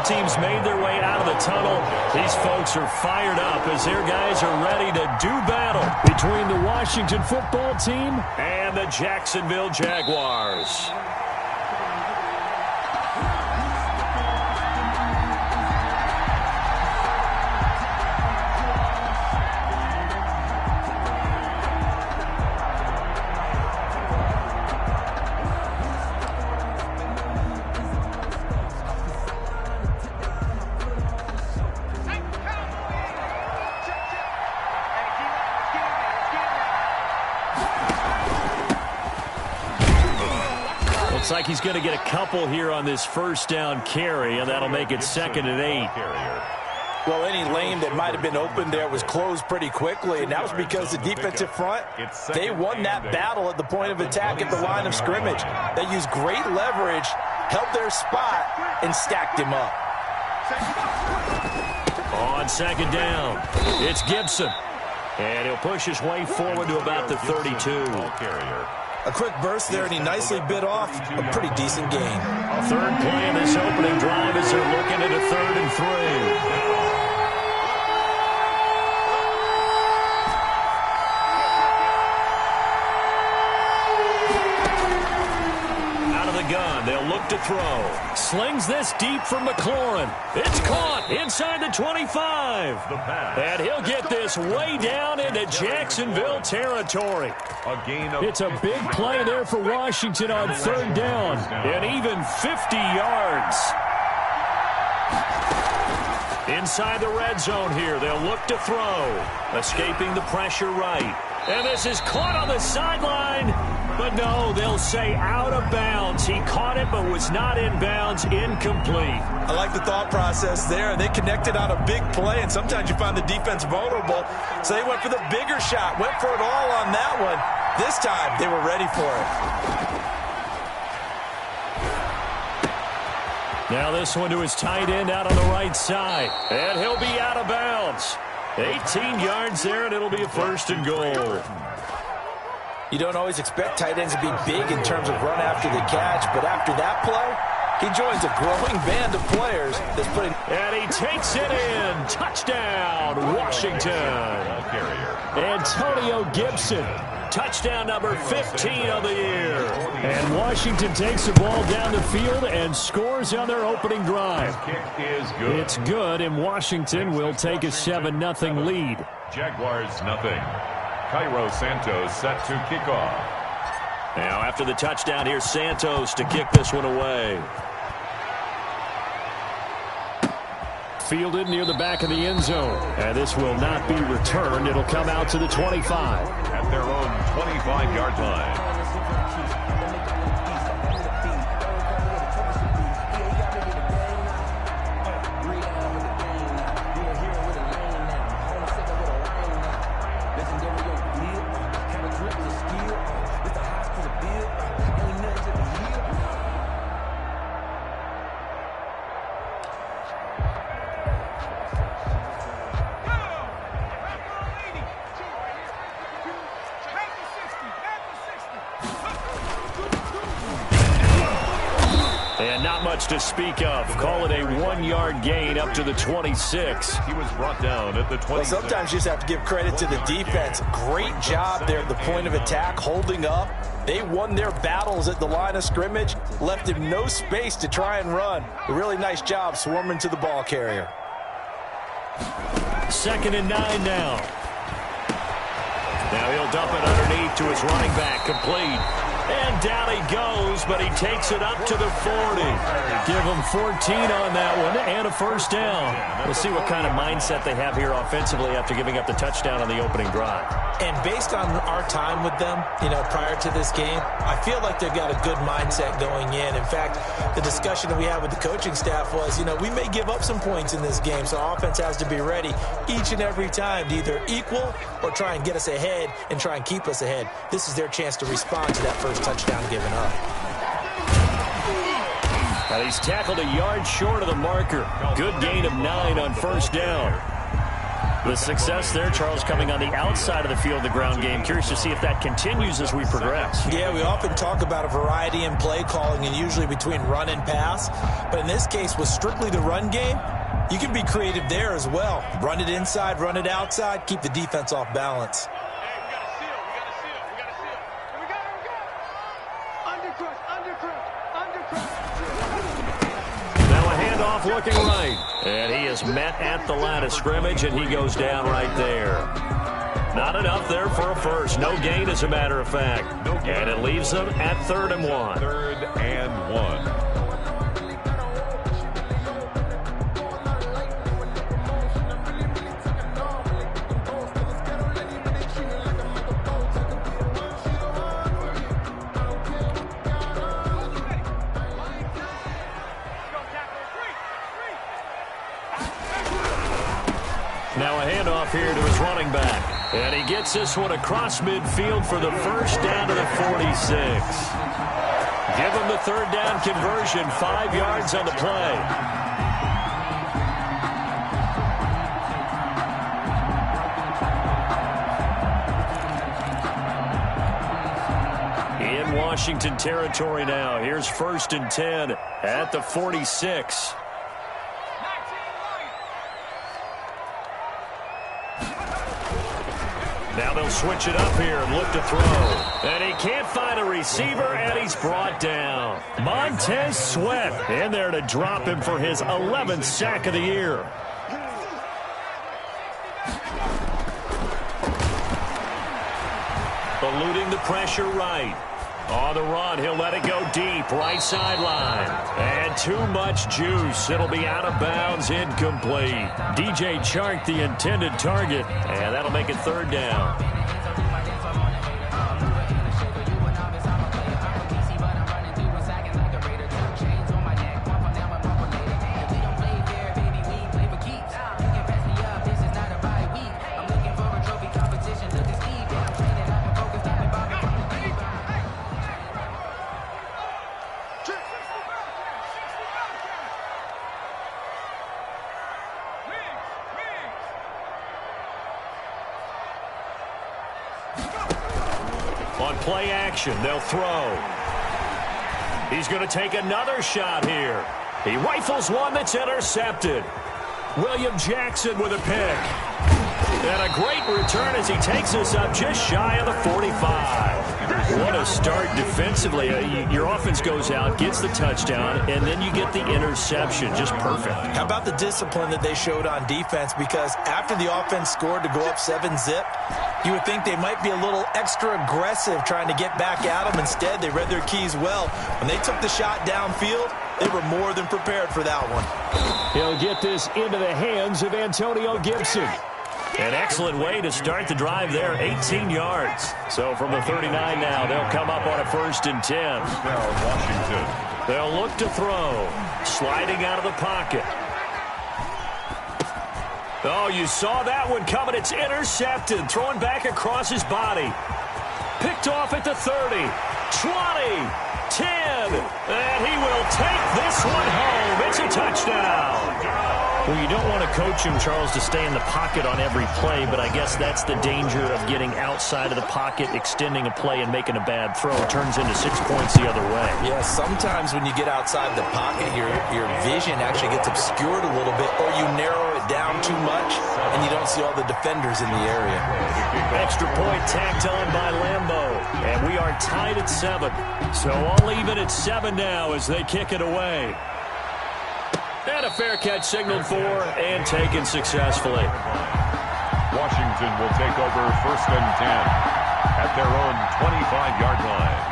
Both teams made their way out of the tunnel. These folks are fired up as their guys are ready to do battle between the Washington football team and the Jacksonville Jaguars. Looks like he's going to get a couple here on this first down carry, and that'll make it 2nd and 8. Well, any lane that might have been open there was closed pretty quickly, and that was because the defensive front, they won that battle at the point of attack at the line of scrimmage. They used great leverage, held their spot, and stacked him up. On 2nd down, it's Gibson. And he'll push his way forward to about the 32. A quick burst there, and he nicely bit off a pretty decent gain. Third play of this opening drive as they're looking at a 3rd and 3. Gun. They'll look to throw. Slings this deep from McLaurin. It's caught inside the 25. And he'll get this way down into Jacksonville territory. It's a big play there for Washington on 3rd down. And even 50 yards. Inside the red zone here. They'll look to throw. Escaping the pressure right. And this is caught on the sideline. But no, they'll say out of bounds. He caught it but was not in bounds. Incomplete. I like the thought process there. They connected on a big play, and sometimes you find the defense vulnerable. So they went for the bigger shot, went for it all on that one. This time, they were ready for it. Now this one to his tight end out on the right side. And he'll be out of bounds. 18 yards there, and it'll be a 1st and goal. You don't always expect tight ends to be big in terms of run after the catch, but after that play, he joins a growing band of players that's putting... And he takes it in. Touchdown, Washington. Antonio Gibson. Touchdown number 15 of the year. And Washington takes the ball down the field and scores on their opening drive. It's good, and Washington will take a 7-0 lead. Jaguars nothing. Cairo Santos set to kick off. Now after the touchdown, here's Santos to kick this one away. Fielded near the back of the end zone. And this will not be returned. It'll come out to the 25. At their own 25-yard line. To speak of. Call it a 1-yard gain up to the 26. He was brought down at the 26. Well, sometimes you just have to give credit to the defense. Great job there at the point of attack, holding up. They won their battles at the line of scrimmage, left him no space to try and run. A really nice job swarming to the ball carrier. 2nd and 9 now. Now he'll dump it underneath to his running back, complete. And down he goes, but he takes it up to the 40. Give him 14 on that one and a 1st down. We'll see what kind of mindset they have here offensively after giving up the touchdown on the opening drive. And based on our time with them, prior to this game, I feel like they've got a good mindset going in. In fact, the discussion that we had with the coaching staff was, we may give up some points in this game, so offense has to be ready each and every time to either equal or try and get us ahead and try and keep us ahead. This is their chance to respond to that first touchdown given up. And he's tackled a yard short of the marker. Good gain of 9 on 1st down. The success there, Charles, coming on the outside of the field, the ground game. Curious to see if that continues as we progress. Yeah, we often talk about a variety in play calling and usually between run and pass. But in this case, with strictly the run game, you can be creative there as well. Run it inside, run it outside, keep the defense off balance. Looking right, and he is met at the line of scrimmage, and he goes down right there. Not enough there for a first. No gain, as a matter of fact. And it leaves them at 3rd and 1. 3rd and 1. Now a handoff here to his running back. And he gets this one across midfield for the first down to the 46. Give him the 3rd down conversion, 5 yards on the play. In Washington territory now. Here's 1st and 10 at the 46. Now they'll switch it up here and look to throw. And he can't find a receiver, and he's brought down. Montez Sweat in there to drop him for his 11th sack of the year. Eluding the pressure right. On the run, he'll let it go deep, right sideline. And too much juice. It'll be out of bounds, incomplete. DJ Chark, the intended target, and that'll make it 3rd down. On play action, they'll throw. He's going to take another shot here. He rifles one that's intercepted. William Jackson with a pick. And a great return as he takes us up just shy of the 45. What a start defensively. Your offense goes out, gets the touchdown, and then you get the interception. Just perfect. How about the discipline that they showed on defense? Because after the offense scored to go up 7-zip, you would think they might be a little extra aggressive trying to get back at them. Instead, they read their keys well. When they took the shot downfield, they were more than prepared for that one. He'll get this into the hands of Antonio Gibson. An excellent way to start the drive there, 18 yards. So from the 39 now, they'll come up on a 1st and 10. Now Washington. They'll look to throw. Sliding out of the pocket. Oh, you saw that one coming. It's intercepted. Thrown back across his body. Picked off at the 30. 20. 10. And he will take this one home. It's a touchdown. Well, you don't want to coach him, Charles, to stay in the pocket on every play, but I guess that's the danger of getting outside of the pocket, extending a play, and making a bad throw. It turns into 6 points the other way. Yeah, sometimes when you get outside the pocket, your vision actually gets obscured a little bit, or you narrow it down too much, and you don't see all the defenders in the area. Extra point tacked on by Lambo, and we are tied at 7. So all even at 7 now as they kick it away. And a fair catch signaled for and taken successfully. Washington will take over 1st and 10 at their own 25-yard line.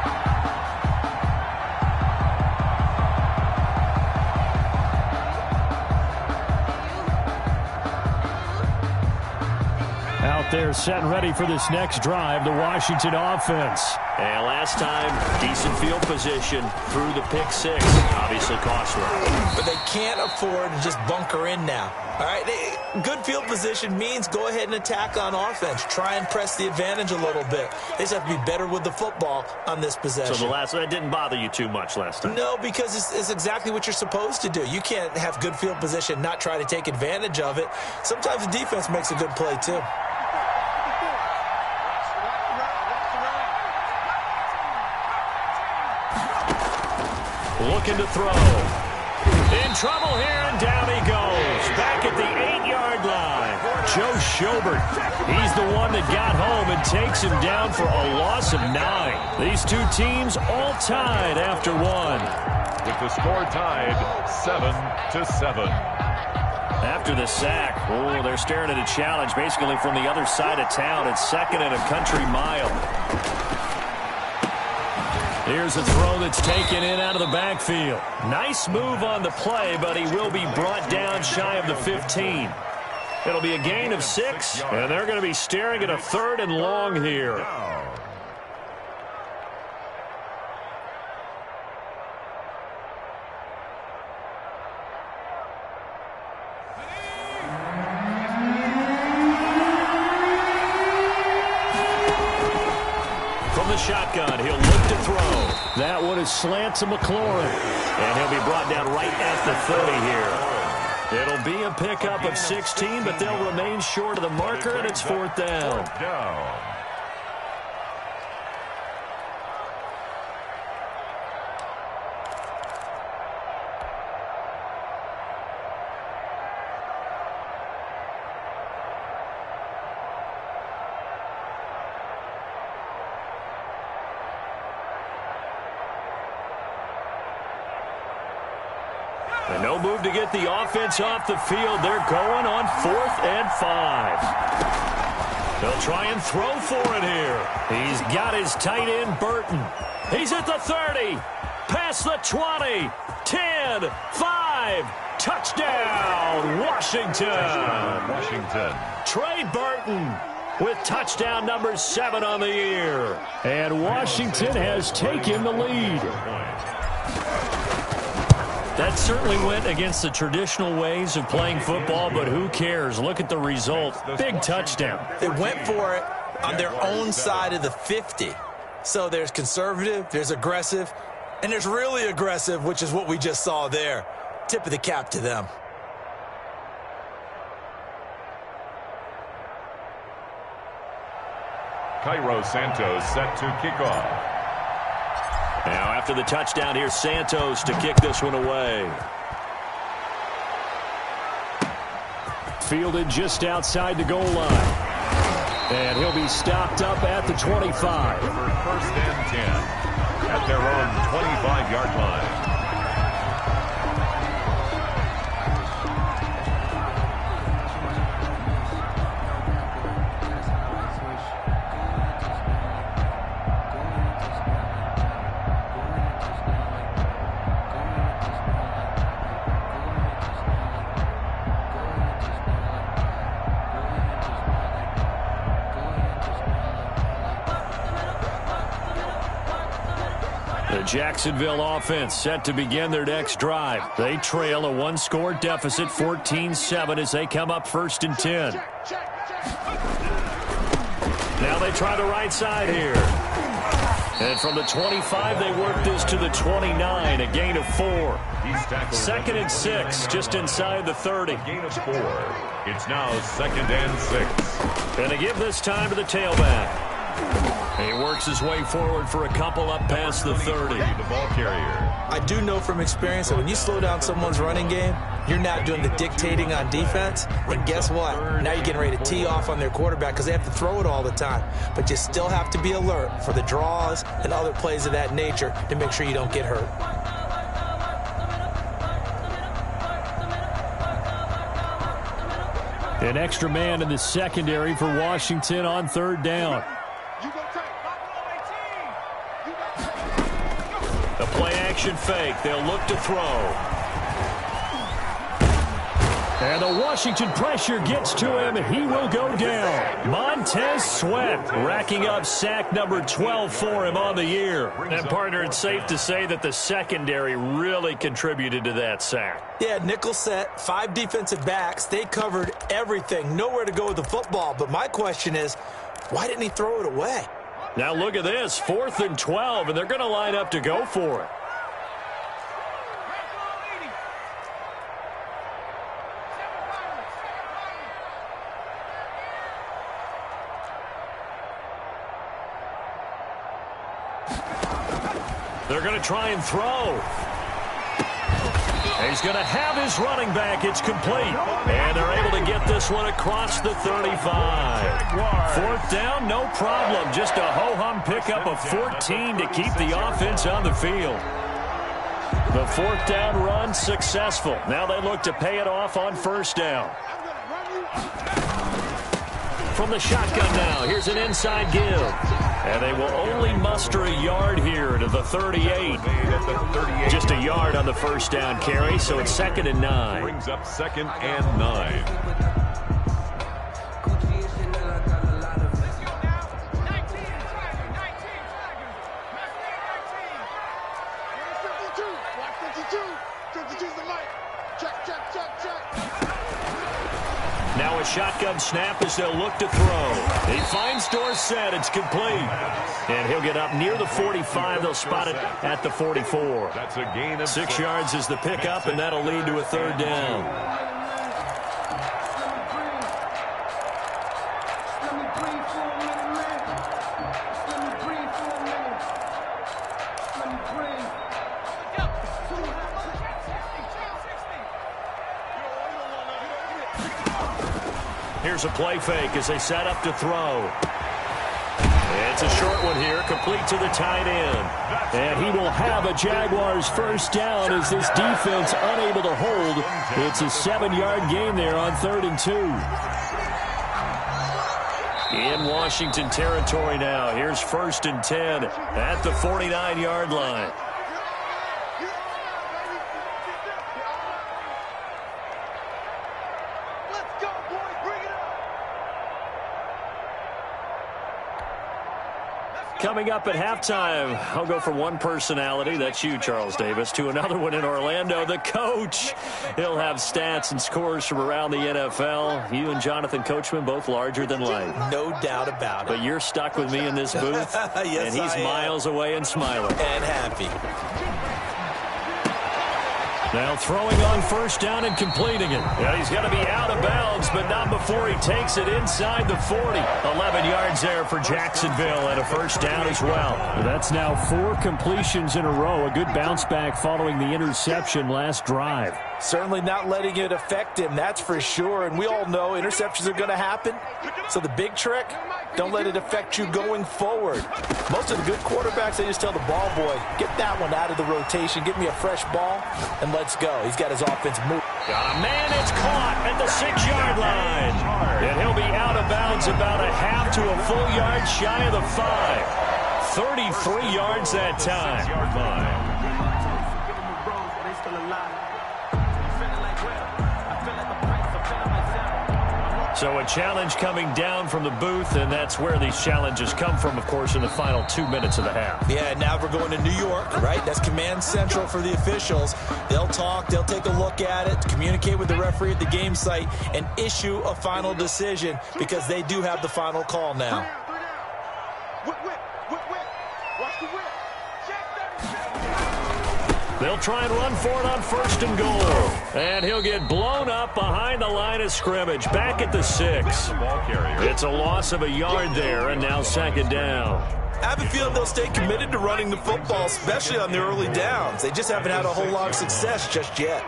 Out there set and ready for this next drive, the Washington offense. And last time, decent field position through the pick 6. Obviously costly. But they can't afford to just bunker in now. All right, good field position means go ahead and attack on offense. Try and press the advantage a little bit. They just have to be better with the football on this possession. So that didn't bother you too much last time? No, because it's exactly what you're supposed to do. You can't have good field position, not try to take advantage of it. Sometimes the defense makes a good play, too. Looking to throw. In trouble here, and down he goes. Back at the 8-yard line. Joe Schobert. He's the one that got home and takes him down for a loss of 9. These two teams all tied after one. With the score tied 7-7. After the sack, they're staring at a challenge basically from the other side of town. It's 2nd and a country mile. Here's a throw that's taken in out of the backfield. Nice move on the play, but he will be brought down shy of the 15. It'll be a gain of 6, and they're going to be staring at a 3rd and long here. From the shotgun, he'll look to throw. That one is slant to McLaurin. And he'll be brought down right at the 30 here. It'll be a pickup of 16, but they'll remain short of the marker, and it's 4th down. And no move to get the offense off the field. They're going on 4th and 5. They'll try and throw for it here. He's got his tight end, Burton. He's at the 30. Past the 20. 10, 5. Touchdown, Washington. Trey Burton with touchdown number 7 on the year. And Washington has taken the lead. That certainly went against the traditional ways of playing football, but who cares? Look at the result. Big touchdown. They went for it on their own side of the 50. So there's conservative, there's aggressive, and there's really aggressive, which is what we just saw there. Tip of the cap to them. Cairo Santos set to kick off. Now after the touchdown, here's Santos to kick this one away. Fielded just outside the goal line. And he'll be stopped up at the 25. For 1st and 10 at their own 25-yard line. The Jacksonville offense set to begin their next drive. They trail a 1-score deficit, 14-7, as they come up 1st and 10. Now they try the right side here. And from the 25, they work this to the 29, a gain of 4. 2nd and 6, just inside the 30. Gain of 4. It's now 2nd and 6. And they give this time to the tailback. He works his way forward for a couple up past the 30. The ball carrier. I do know from experience that when you slow down someone's running game, you're not doing the dictating on defense. And guess what? Now you're getting ready to tee off on their quarterback because they have to throw it all the time. But you still have to be alert for the draws and other plays of that nature to make sure you don't get hurt. An extra man in the secondary for Washington on 3rd down. The play action fake. They'll look to throw. And the Washington pressure gets to him. He will go down. Montez Sweat racking up sack number 12 for him on the year. And, partner, it's safe to say that the secondary really contributed to that sack. Yeah, nickel set, 5 defensive backs. They covered everything. Nowhere to go with the football. But my question is, why didn't he throw it away? Now look at this, 4th and 12, and they're going to line up to go for it. They're going to try and throw. He's going to have his running back. It's complete. And they're able to get this one across the 35. 4th down, no problem. Just a ho-hum pickup of 14 to keep the offense on the field. The 4th down run successful. Now they look to pay it off on 1st down. From the shotgun now, here's an inside give. And they will only muster a yard here to the 38. Just a yard on the 1st down carry, so it's 2nd and 9. Brings up 2nd and 9. Now a shotgun snap as they'll look to throw. He finds Dorsett. It's complete. And he'll get up near the 45. They'll spot it at the 44. That's a gain of 6 yards is the pickup, and that'll lead to a 3rd down. Here's a play fake as they set up to throw. It's a short one here, complete to the tight end. And he will have a Jaguars 1st down as this defense unable to hold. It's a 7-yard gain there on 3rd and 2. In Washington territory now. Here's 1st and 10 at the 49-yard line. Coming up at halftime, I'll go from one personality, that's you, Charles Davis, to another one in Orlando, the coach. He'll have stats and scores from around the NFL. You and Jonathan Coachman, both larger than life. No doubt about it. But you're stuck with me in this booth, yes, and he's miles away and smiling. And happy. Now throwing on 1st down and completing it. Yeah, he's going to be out of bounds, but not before he takes it inside the 40. 11 yards there for Jacksonville and a 1st down as well. That's now 4 completions in a row. A good bounce back following the interception last drive. Certainly not letting it affect him, that's for sure. And we all know interceptions are going to happen. So the big trick, don't let it affect you going forward. Most of the good quarterbacks, they just tell the ball boy, get that one out of the rotation, give me a fresh ball, and let's go. He's got his offense moving. Got a man, it's caught at the 6-yard line. And he'll be out of bounds about a half to a full yard shy of the 5. 33 yards that time. So a challenge coming down from the booth, and that's where these challenges come from, of course, in the final 2 minutes of the half. Yeah, now we're going to New York, right? That's command central for the officials. They'll talk, they'll take a look at it, communicate with the referee at the game site, and issue a final decision because they do have the final call now. They'll try and run for it on 1st and goal. And he'll get blown up behind the line of scrimmage, back at the 6. It's a loss of a yard there, and now 2nd down. I have a feeling they'll stay committed to running the football, especially on the early downs. They just haven't had a whole lot of success just yet.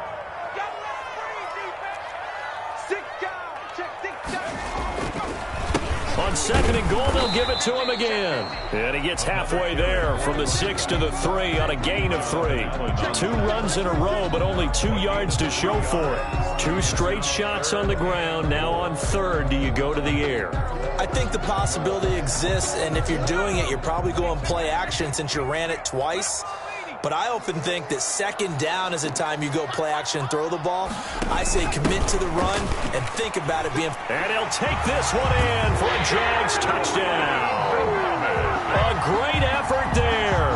On 2nd and goal, they'll give it to him again. And he gets halfway there from the 6 to the 3 on a gain of 3. 2 runs in a row, but only 2 yards to show for it. 2 straight shots on the ground. Now on 3rd, do you go to the air? I think the possibility exists, and if you're doing it, you're probably going play action since you ran it twice. But I often think that second down is a time you go play action and throw the ball. I say commit to the run and think about it being... And he'll take this one in for a Jags touchdown. A great effort there.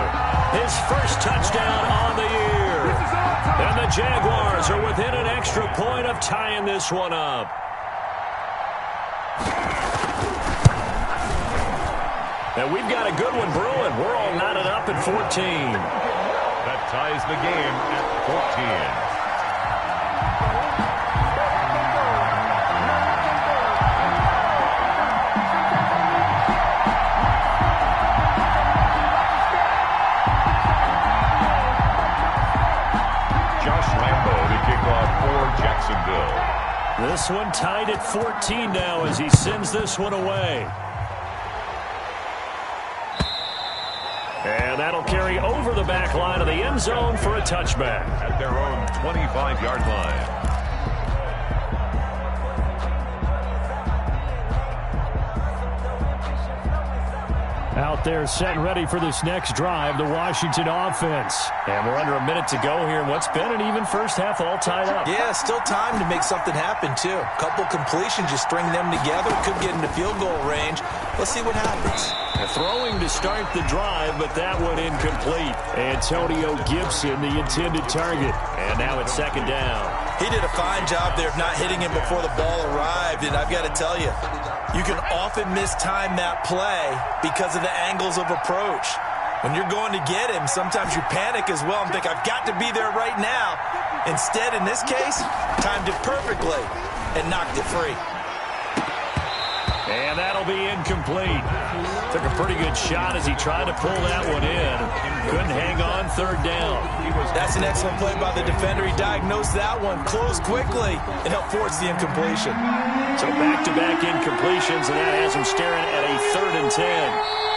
His first touchdown on the year. And the Jaguars are within an extra point of tying this one up. And we've got a good one brewing. We're all knotted up at 14. That ties the game at 14. Jacksonville. This one tied at 14 now as he sends this one away. And that'll carry over the back line of the end zone for a touchback. At their own 25-yard line. Out there set and ready for this next drive, the Washington offense. And we're under a minute to go here in what's been an even first half, all tied up. Yeah, still time to make something happen, too. Couple completions, you string them together, could get into field goal range. Let's see what happens. Throwing to start the drive, but that one incomplete. Antonio Gibson, the intended target. And now it's second down. He did a fine job there of not hitting him before the ball arrived, and I've got to tell you, you can often mistime that play because of the angles of approach. When you're going to get him, sometimes you panic as well and think, I've got to be there right now. Instead, in this case, timed it perfectly and knocked it free. And that'll be incomplete. Took a pretty good shot as he tried to pull that one in. Couldn't hang on third down. That's an excellent play by the defender. He diagnosed that one, closed quickly, and helped force the incompletion. So back-to-back incompletions, and that has him staring at a 3rd and 10.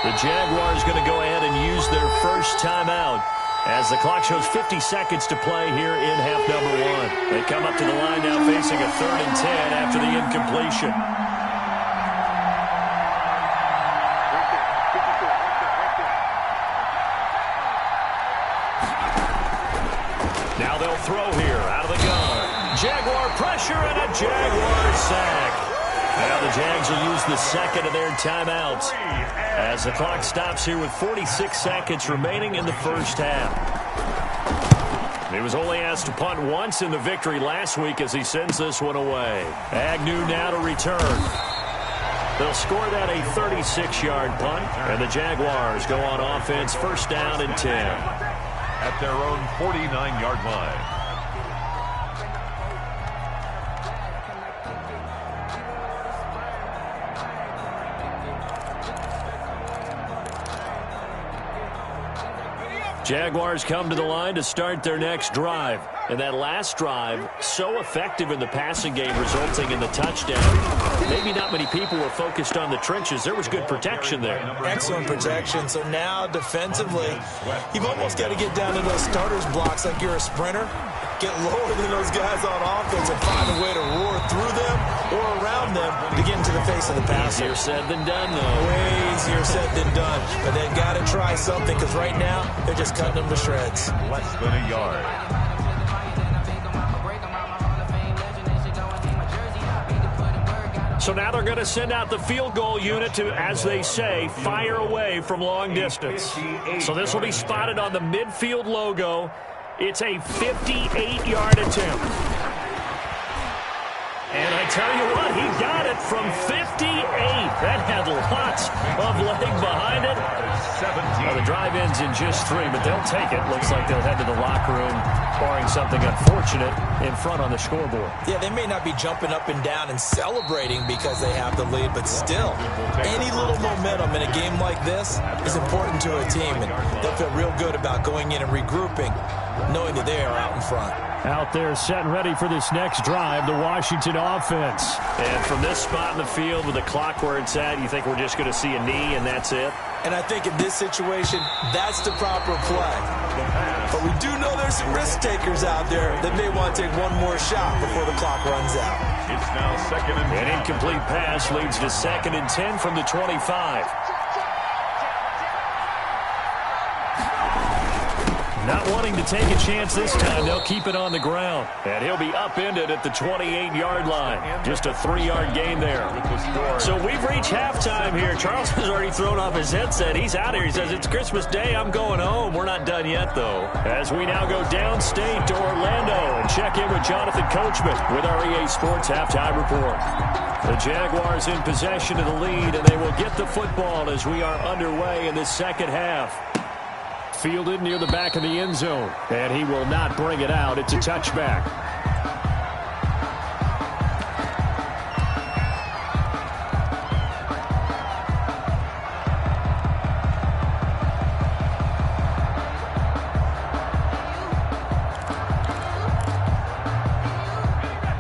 The Jaguars going to go ahead and use their first timeout as the clock shows 50 seconds to play here in half number 1. They come up to the line now facing a 3rd and 10 after the incompletion. Now they'll throw here out of the gun. Jaguar pressure and a Jaguar sack. Now the Jags will use the second of their timeouts as the clock stops here with 46 seconds remaining in the first half. He was only asked to punt once in the victory last week as he sends this one away. Agnew now to return. They'll score that a 36-yard punt, and the Jaguars go on offense first down and 10. At their own 49-yard line. Jaguars come to the line to start their next drive. And that last drive, so effective in the passing game, resulting in the touchdown. Maybe not many people were focused on the trenches. There was good protection there. Excellent protection. So now, defensively, you've almost got to get down to those starters blocks like you're a sprinter. Get lower than those guys on offense and find a way to roar through them or around them to get into the face of the passer. Easier said than done, though. Way easier said than done. But they've got to try something because right now, they're just cutting them to shreds. Less than a yard. So now they're going to send out the field goal unit to, as they say, fire away from long distance. So this will be spotted on the midfield logo. It's a 58-yard attempt. And I tell you what, he got it from 58. That had lots of leg behind it. Well, the drive ends in just 3, but they'll take it. Looks like they'll head to the locker room, barring something unfortunate, in front on the scoreboard. Yeah, they may not be jumping up and down and celebrating because they have the lead, but still, any little momentum in a game like this is important to a team, and they'll feel real good about going in and regrouping, knowing that they are out in front. Out there set and ready for this next drive, the Washington offense. And from this spot in the field with the clock where it's at, you think we're just going to see a knee and that's it? And I think in this situation, that's the proper play. But we do know there's some risk takers out there that may want to take one more shot before the clock runs out. It's now 2nd and 10. An incomplete pass leads to 2nd and 10 from the 25. Not wanting to take a chance this time, they'll keep it on the ground. And he'll be upended at the 28-yard line. Just a 3-yard gain there. So we've reached halftime here. Charles has already thrown off his headset. He's out here. He says, it's Christmas Day. I'm going home. We're not done yet, though. As we now go downstate to Orlando and check in with Jonathan Coachman with our EA Sports Halftime Report. The Jaguars in possession of the lead, and they will get the football as we are underway in this second half. Fielded near the back of the end zone, and he will not bring it out. It's a touchback.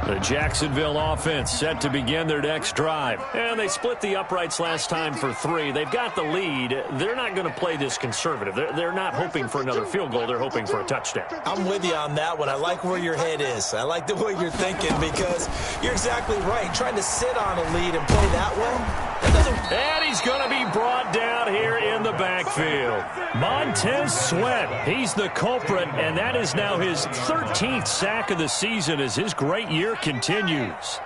The Jacksonville offense set to begin their next drive. And they split the uprights last time for 3. They've got the lead. They're not going to play this conservative. They're not hoping for another field goal. They're hoping for a touchdown. I'm with you on that one. I like where your head is. I like the way you're thinking because you're exactly right. Trying to sit on a lead and play that way, that doesn't... And he's going to be brought down here in the backfield. Montez Sweat, he's the culprit, and that is now his 13th sack of the season as his great year continues.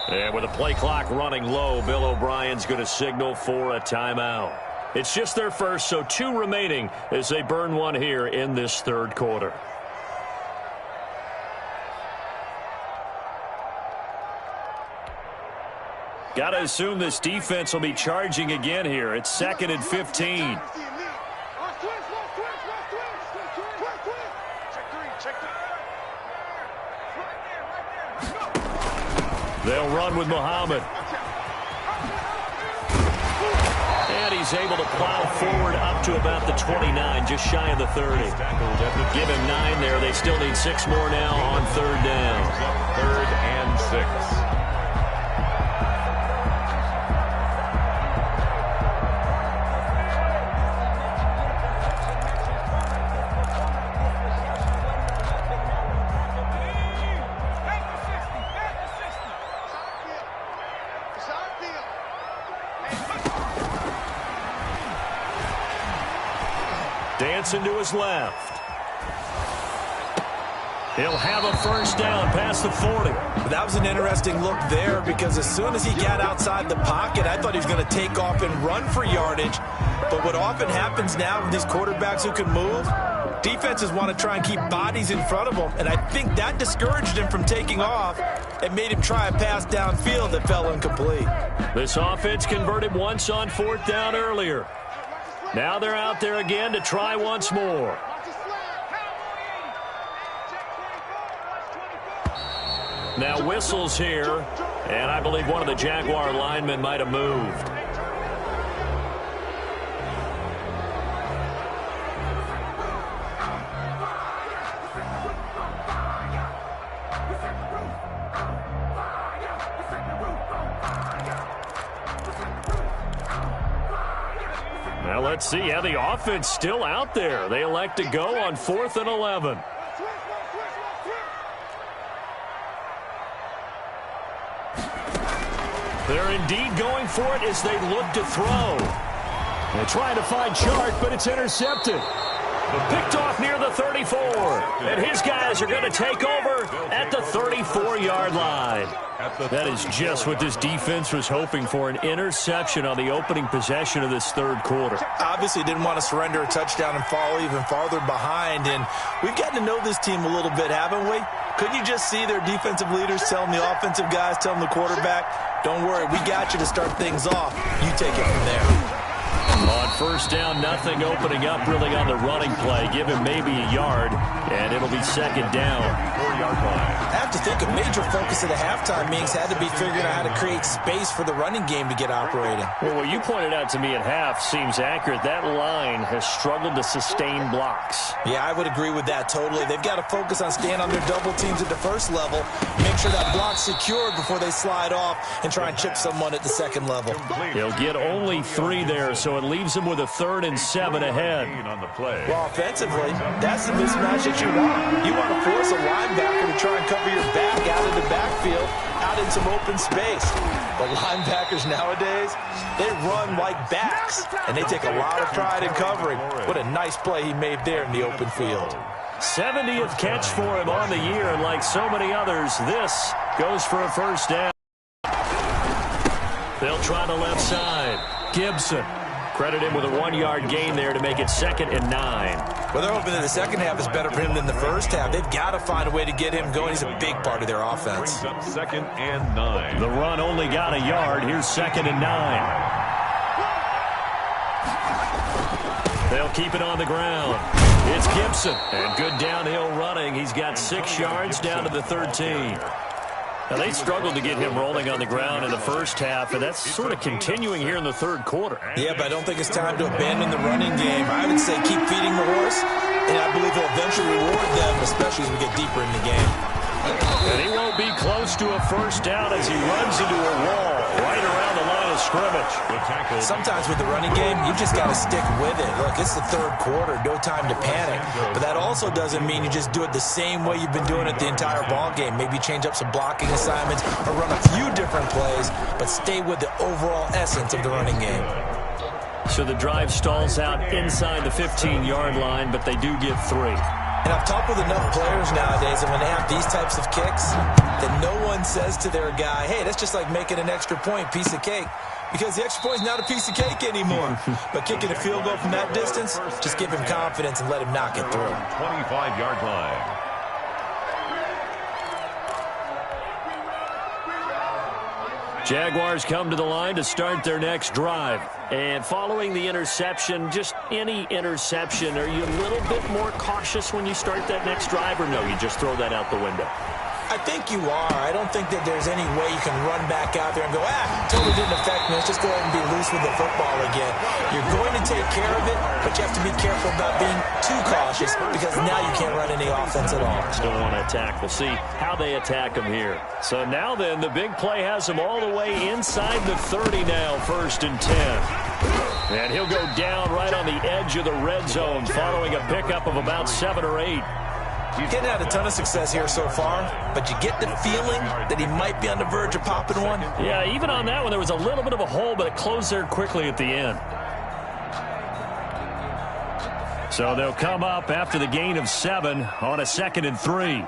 And with the play clock running low, Bill O'Brien's going to signal for a timeout. It's just their first, so 2 remaining as they burn one here in this third quarter. Got to assume this defense will be charging again here. It's 2nd and 15. They'll run with Muhammad. And he's able to plow forward up to about the 29, just shy of the 30. Give him 9 there. They still need 6 more now on 3rd down. 3rd and 6. Dancing to his left. He'll have a first down past the 40. That was an interesting look there because as soon as he got outside the pocket, I thought he was going to take off and run for yardage. But what often happens now with these quarterbacks who can move, defenses want to try and keep bodies in front of them. And I think that discouraged him from taking off and made him try a pass downfield that fell incomplete. This offense converted once on 4th down earlier. Now they're out there again to try once more. Now whistles here, and I believe one of the Jaguar linemen might have moved. Now let's see. Yeah, the offense still out there. They elect to go on 4th and 11. They're indeed going for it as they look to throw. They're trying to find Chart, but it's intercepted. Picked off near the 34. And his guys are going to take over at the 34-yard line. That is just what this defense was hoping for, an interception on the opening possession of this third quarter. Obviously didn't want to surrender a touchdown and fall even farther behind. And we've gotten to know this team a little bit, haven't we? Couldn't you just see their defensive leaders telling the offensive guys, telling the quarterback, don't worry, we got you to start things off. You take it from there. On first down, nothing opening up really on the running play. Give him maybe a yard, and it'll be 2nd down. 4-yard line. have to think a major focus of the halftime meetings had to be figuring out how to create space for the running game to get operating. Well, what you pointed out to me at half seems accurate. That line has struggled to sustain blocks. Yeah, I would agree with that totally. They've got to focus on staying on their double teams at the first level, make sure that block's secured before they slide off and try and chip someone at the second level. He'll get only 3 there, so it leaves him with a 3rd and 7 ahead. Well, offensively, that's the mismatch that you want. You want to force a linebacker to try and cover your back out of the backfield, out in some open space. But linebackers nowadays, they run like backs, and they take a lot of pride in covering. What a nice play he made there in the open field. 70th catch for him on the year, and like so many others, this goes for a first down. They'll try the left side. Gibson. Credit him with a 1-yard gain there to make it 2nd and 9. Well, they're hoping that the second half is better for him than the first half. They've got to find a way to get him going. He's a big part of their offense. 2nd and 9. The run only got a yard. Here's 2nd and 9. They'll keep it on the ground. It's Gibson. And good downhill running. He's got 6 yards down to the 13. Now, they struggled to get him rolling on the ground in the first half, and that's sort of continuing here in the third quarter. Yeah, but I don't think it's time to abandon the running game. I would say keep feeding the horse, and I believe he'll eventually reward them, especially as we get deeper in the game. And he won't be close to a first down as he runs into a wall right around the line of scrimmage. Sometimes with the running game, you just got to stick with it. Look, it's the third quarter, no time to panic. But that also doesn't mean you just do it the same way you've been doing it the entire ball game. Maybe change up some blocking assignments or run a few different plays, but stay with the overall essence of the running game. So the drive stalls out inside the 15-yard line, but they do get 3. And I've talked with enough players nowadays, and when they have these types of kicks, that no one says to their guy, hey, that's just like making an extra point, piece of cake. Because the extra point is not a piece of cake anymore. But kicking a field goal from that distance, just give him confidence and let him knock it through. 25-yard line. Jaguars come to the line to start their next drive. And following the interception, just any interception, are you a little bit more cautious when you start that next drive, or no, you just throw that out the window? I think you are. I don't think that there's any way you can run back out there and go, totally didn't affect me. Let's just go ahead and be loose with the football again. You're going to take care of it, but you have to be careful about being too cautious because now you can't run any offense at all. Still want to attack. We'll see how they attack him here. So now then, the big play has him all the way inside the 30 now, 1st and 10. And he'll go down right on the edge of the red zone following a pickup of about 7 or 8. He's getting had a ton of success here so far, but you get the feeling that he might be on the verge of popping one. Yeah, even on that one, there was a little bit of a hole, but it closed there quickly at the end. So they'll come up after the gain of 7 on a 2nd and 3.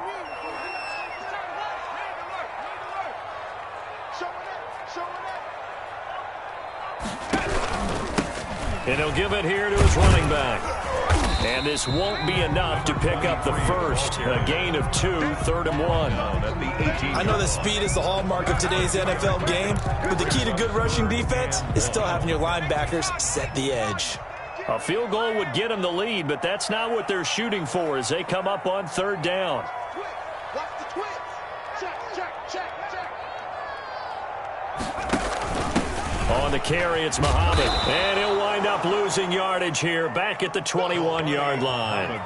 And he'll give it here to his running back. And this won't be enough to pick up the first. A gain of 2, 3rd and 1. I know that speed is the hallmark of today's NFL game, but the key to good rushing defense is still having your linebackers set the edge. A field goal would get them the lead, but that's not what they're shooting for as they come up on 3rd down. On the carry, it's Muhammad. And he'll wind up losing yardage here back at the 21-yard line.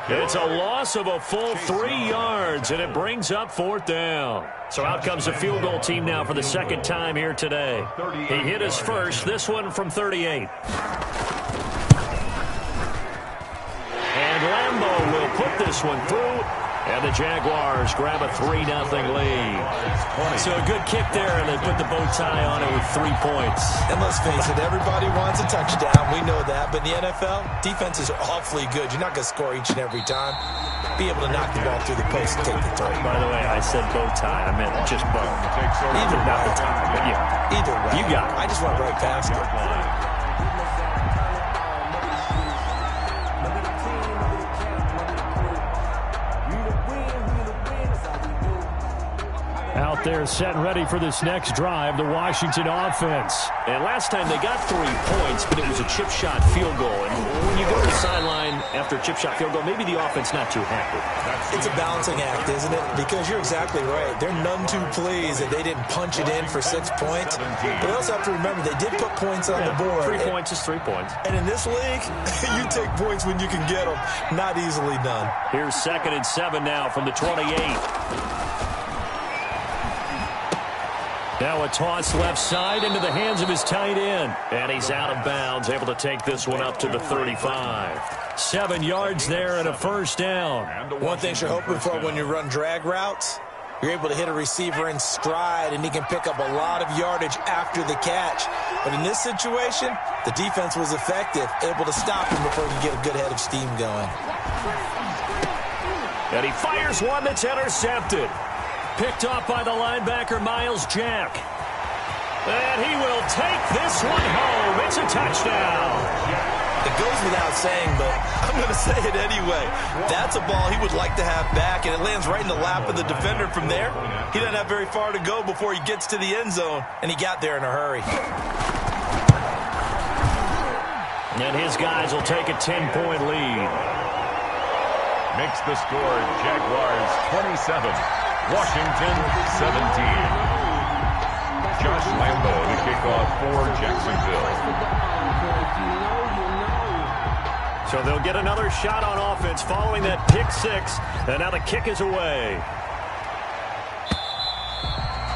It's a loss of a full 3 yards, and it brings up 4th down. So out comes the field goal team now for the 2nd time here today. He hit his first, this one from 38. And Lambeau will put this one through. And the Jaguars grab a 3-0 lead. So a good kick there, and they put the bow tie on it with 3 points. And let's face it, everybody wants a touchdown. We know that. But in the NFL, defenses are awfully good. You're not going to score each and every time. Be able to knock the ball through the post and take the turn. By the way, I said bow tie. I meant just bow. Either not way. the tie, but yeah. Either way. You got it. I just went right past it. Out Out there set and ready for this next drive, the Washington offense. And last time they got 3 points, but it was a chip shot field goal. And when you go to the sideline after a chip shot field goal, maybe the offense not too happy. It's a balancing act, isn't it? Because you're exactly right. They're none too pleased that they didn't punch it in for 6 points. But they also have to remember they did put points on the board. 3 points is 3 points. And in this league, you take points when you can get them. Not easily done. Here's 2nd and 7 now from the 28. Now a toss left side into the hands of his tight end. And he's out of bounds, able to take this one up to the 35. 7 yards there and a first down. One thing you're hoping for when you run drag routes, you're able to hit a receiver in stride, and he can pick up a lot of yardage after the catch. But in this situation, the defense was effective, able to stop him before he could get a good head of steam going. And he fires one that's intercepted. Picked off by the linebacker, Miles Jack. And he will take this one home. It's a touchdown. It goes without saying, but I'm going to say it anyway. That's a ball he would like to have back, and it lands right in the lap of the defender from there. He doesn't have very far to go before he gets to the end zone, and he got there in a hurry. And his guys will take a 10-point lead. Makes the score Jaguars 27. Washington 17. Josh Lambo to kick off for Jacksonville. So they'll get another shot on offense following that pick 6. And now the kick is away.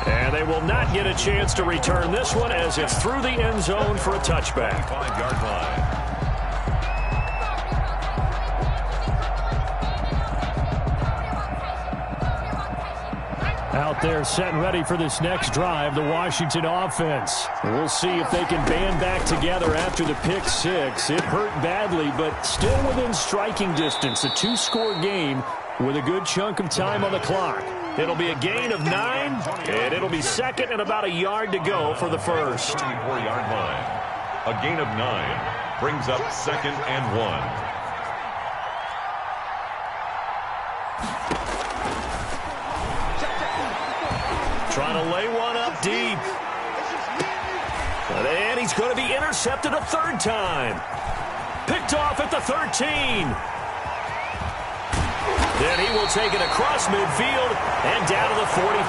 And they will not get a chance to return this one as it's through the end zone for a touchback. 5-yard line. Out there set and ready for this next drive, the Washington offense. We'll see if they can band back together after the pick 6. It hurt badly, but still within striking distance. A 2-score game with a good chunk of time on the clock. It'll be a gain of 9, and it'll be 2nd and about a yard to go for the first. 24-yard line. A gain of 9 brings up 2nd and 1. Trying to lay one up deep. And he's going to be intercepted a 3rd time. Picked off at the 13. Then he will take it across midfield and down to the 45.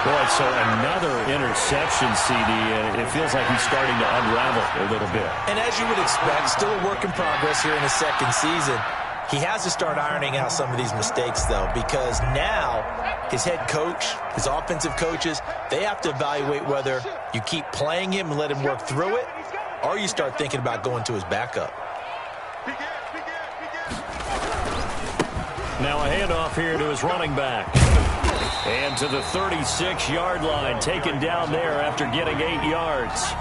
Boy, so another interception, CD, and it feels like he's starting to unravel a little bit. And as you would expect, still a work in progress here in his 2nd season. He has to start ironing out some of these mistakes, though, because now his head coach, his offensive coaches, they have to evaluate whether you keep playing him and let him work through it, or you start thinking about going to his backup. Now a handoff here to his running back. And to the 36-yard line, taken down there after getting 8 yards.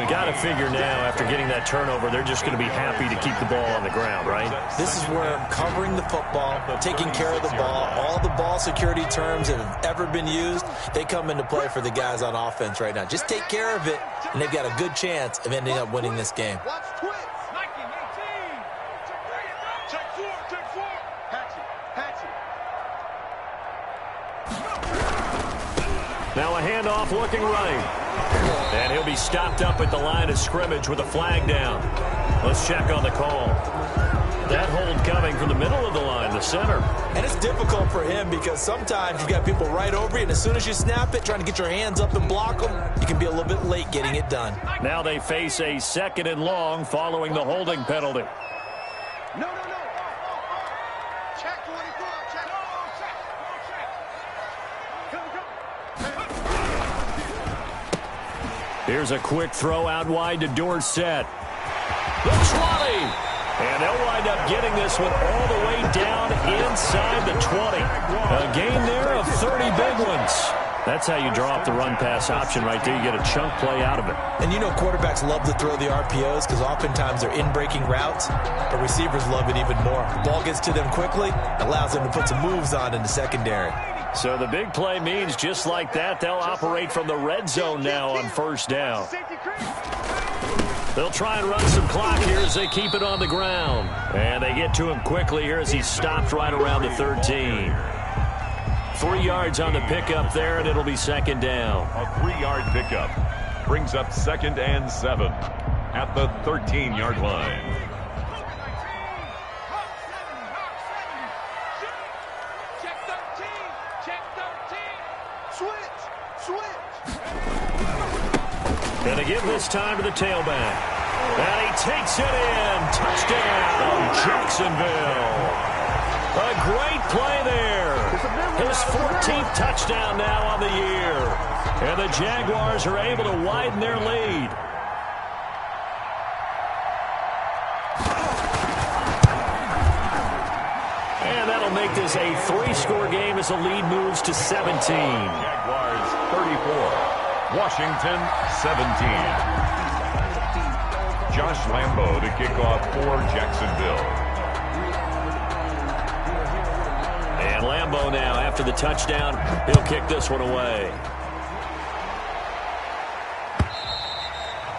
Got to figure now, after getting that turnover, they're just going to be happy to keep the ball on the ground, right? This is where covering the football, taking care of the ball, all the ball security terms that have ever been used, they come into play for the guys on offense right now. Just take care of it, and they've got a good chance of ending up winning this game. Now a handoff looking right. And he'll be stopped up at the line of scrimmage with a flag down. Let's check on the call. That hold coming from the middle of the line, the center. And it's difficult for him because sometimes you've got people right over you, and as soon as you snap it, trying to get your hands up and block them, you can be a little bit late getting it done. Now they face a 2nd and long following the holding penalty. No. Check 24. Check. Here's a quick throw out wide to Dorsett. Looks running. And they'll wind up getting this one all the way down inside the 20. A gain there of 30 big ones. That's how you draw up the run-pass option right there. You get a chunk play out of it. And you know quarterbacks love to throw the RPOs because oftentimes they're in-breaking routes, but receivers love it even more. The ball gets to them quickly, allows them to put some moves on in the secondary. So the big play means just like that, they'll operate from the red zone now on 1st down. They'll try and run some clock here as they keep it on the ground. And they get to him quickly here as he's stopped right around the 13. 3 yards on the pickup there, and it'll be second down. A 3-yard pickup brings up 2nd and 7 at the 13-yard line. Check 13. Check 13. Switch. Gonna give this time to the tailback. And he takes it in. Touchdown, Jacksonville. A great play there. His 14th touchdown now on the year. And the Jaguars are able to widen their lead. And that'll make this a 3-score game as the lead moves to 17. Jaguars 34, Washington 17. Josh Lambo to kick off for Jacksonville. And Lambo now, after the touchdown, he'll kick this one away.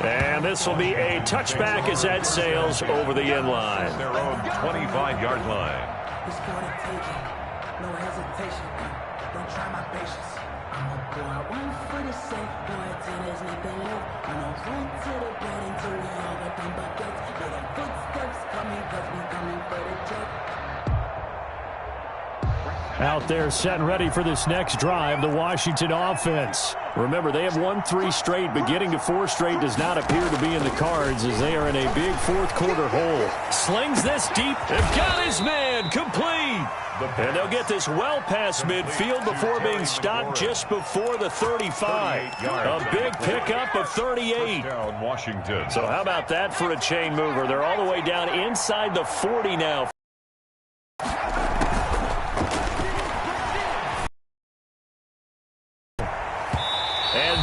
And this will be a touchback as that sails over the end line. Their own 25-yard line. It's for the taking, no hesitation. Don't try my patience. I'ma go out one for the safe, boy, till there's nothing left. I'ma run to the bed until we all got them buckets. Get them footsteps coming, cause we coming for the check. Out there set and ready for this next drive, the Washington offense. Remember, they have won 3 straight, but getting to 4 straight does not appear to be in the cards as they are in a big fourth-quarter hole. Slings this deep. They've got his man complete. And they'll get this well past midfield before being stopped just before the 35. A big pickup of 38. Washington. So how about that for a chain mover? They're all the way down inside the 40 now.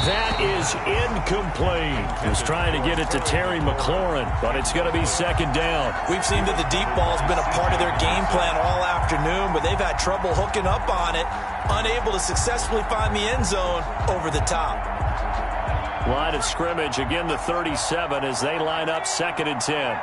That is incomplete. He's trying to get it to Terry McLaurin, but it's going to be second down. We've seen that the deep ball's been a part of their game plan all afternoon, but they've had trouble hooking up on it, unable to successfully find the end zone over the top. Line of scrimmage, again the 37 as they line up 2nd and 10.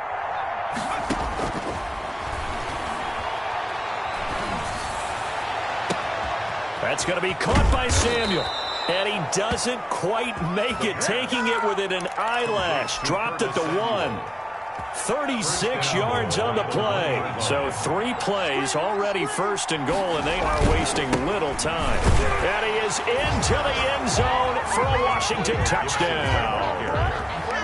That's going to be caught by Samuel. And he doesn't quite make it, taking it within an eyelash. Dropped at the 1. 36 yards on the play. So 3 plays, already 1st and goal, and they are wasting little time. And he is into the end zone for a Washington touchdown.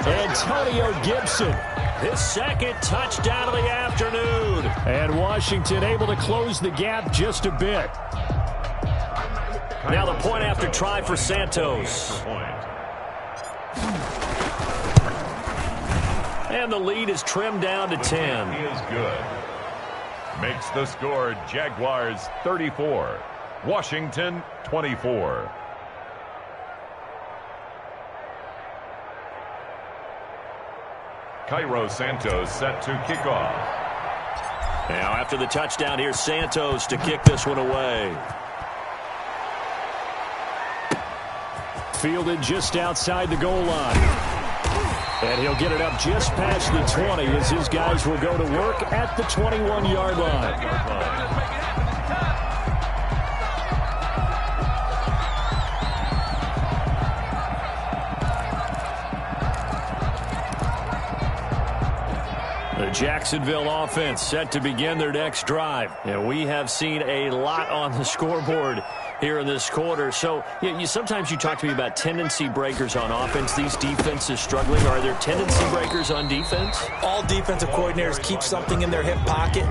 Antonio Gibson, his 2nd touchdown of the afternoon. And Washington able to close the gap just a bit. Now the point after try for Santos. And the lead is trimmed down to 10. He is good. Makes the score Jaguars 34, Washington 24. Cairo Santos set to kick off. Now after the touchdown, here's Santos to kick this one away. Fielded just outside the goal line. And he'll get it up just past the 20 as his guys will go to work at the 21-yard line. The Jacksonville offense set to begin their next drive. And we have seen a lot on the scoreboard here in this quarter. So sometimes you talk to me about tendency breakers on offense. These defenses struggling. Are there tendency breakers on defense? All defensive coordinators keep something in their hip pocket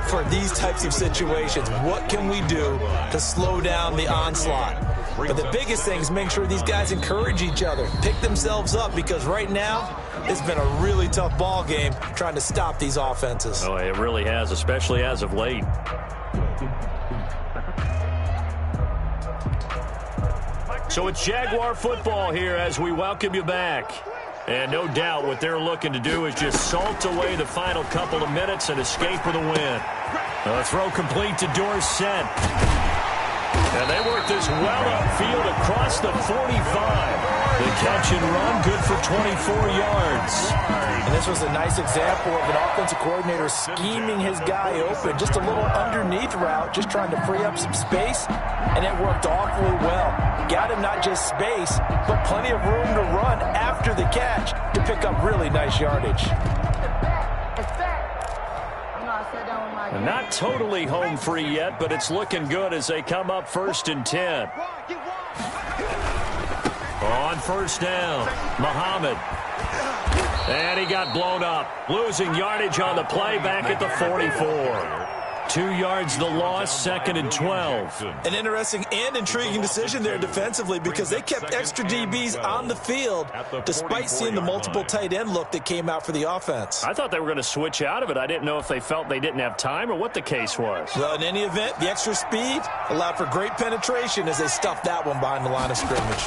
for these types of situations. What can we do to slow down the onslaught? But the biggest thing is make sure these guys encourage each other, pick themselves up, because right now it's been a really tough ball game trying to stop these offenses. Oh, it really has, especially as of late. So it's Jaguar football here as we welcome you back. And no doubt what they're looking to do is just salt away the final couple of minutes and escape with a win. A throw complete to Dorsett. And they work this well upfield across the 45. The catch and run, good for 24 yards. And this was a nice example of an offensive coordinator scheming his guy open. Just a little underneath route, just trying to free up some space, and it worked awfully well. Got him not just space, but plenty of room to run after the catch to pick up really nice yardage. And not totally home free yet, but it's looking good as they come up 1st and 10. On 1st down, Muhammad. And he got blown up. Losing yardage on the play back at the 44. 2 yards the loss, 2nd and 12. An interesting and intriguing decision there defensively because they kept extra DBs on the field despite seeing the multiple tight end look that came out for the offense. I thought they were going to switch out of it. I didn't know if they felt they didn't have time or what the case was. Well, in any event, the extra speed allowed for great penetration as they stuffed that one behind the line of scrimmage.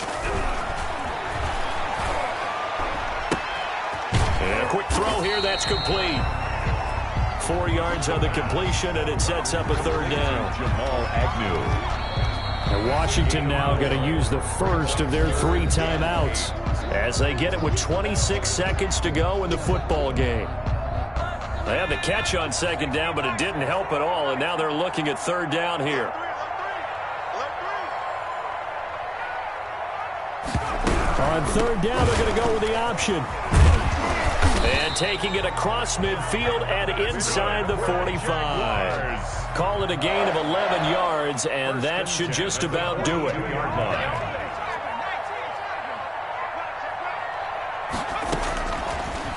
And a quick throw here, that's complete. 4 yards on the completion, and it sets up a 3rd down. Jamal Agnew. And Washington now going to use the first of their 3 timeouts as they get it with 26 seconds to go in the football game. They had the catch on 2nd down, but it didn't help at all, and now they're looking at 3rd down here. On 3rd down, they're going to go with the option. And taking it across midfield and inside the 45. Call it a gain of 11 yards, and that should just about do it.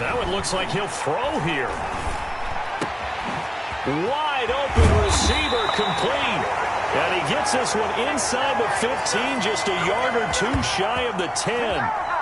That one looks like he'll throw here. Wide open receiver complete. And he gets this one inside the 15, just a yard or 2 shy of the 10.